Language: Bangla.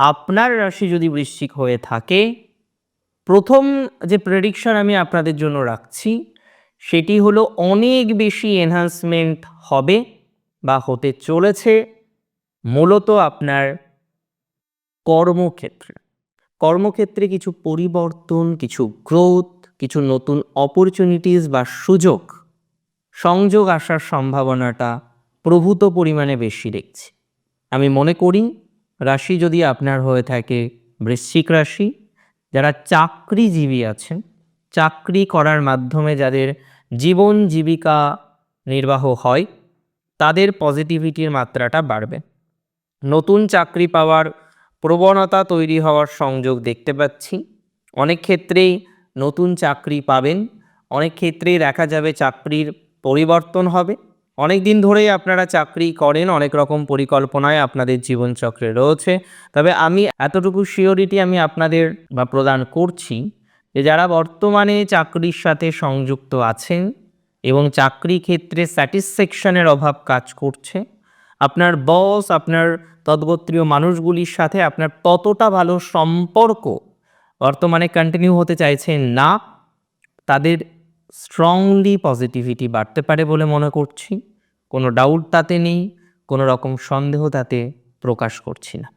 আপনার রাশি যদি বৃশ্চিক হয়ে থাকে, প্রথম যে প্রেডিকশন আমি আপনাদের জন্য রাখছি সেটি হলো অনেক বেশি এনহান্সমেন্ট হবে বা হতে চলেছে মূলত আপনার কর্মক্ষেত্রে। কর্মক্ষেত্রে কিছু পরিবর্তন, কিছু গ্রোথ, কিছু নতুন অপরচুনিটিস বা সুযোগ, সংযোগ আসার সম্ভাবনাটা প্রভূত পরিমাণে বেশি দেখছি। আমি মনে করি রাশি যদি আপনার হয়ে থাকে বৃশ্চিক রাশি, যারা চাকরিজীবী আছেন, চাকরি করার মাধ্যমে যাদের জীবন জীবিকা নির্বাহ হয়, তাদের পজিটিভিটির মাত্রাটা বাড়বে। নতুন চাকরি পাওয়ার প্রবণতা তৈরি হওয়ার সংযোগ দেখতে পাচ্ছি। অনেক ক্ষেত্রেই নতুন চাকরি পাবেন, অনেক ক্ষেত্রেই দেখা যাবে চাকরির পরিবর্তন হবে। অনেক দিন ধরেই আপনারা চাকরি করেন, অনেক রকম পরিকল্পনায় আপনাদের জীবনচক্রে রয়েছে। তবে আমি এতটুকু সিওরিটি আমি আপনাদের প্রদান করছি যে যারা বর্তমানে চাকরির সাথে সংযুক্ত আছেন এবং চাকরি ক্ষেত্রে স্যাটিসফ্যাকশনের অভাব কাজ করছে, আপনার বস, আপনার তদ্গোত্রীয় মানুষগুলির সাথে আপনার ততটা ভালো সম্পর্ক বর্তমানে কন্টিনিউ হতে চাইছেন না, তাদের স্ট্রংলি পজিটিভিটি বাড়তে পারে বলে মনে করছি। কোনো ডাউট তাতে নেই, কোনো রকম সন্দেহ তাতে প্রকাশ করছি না।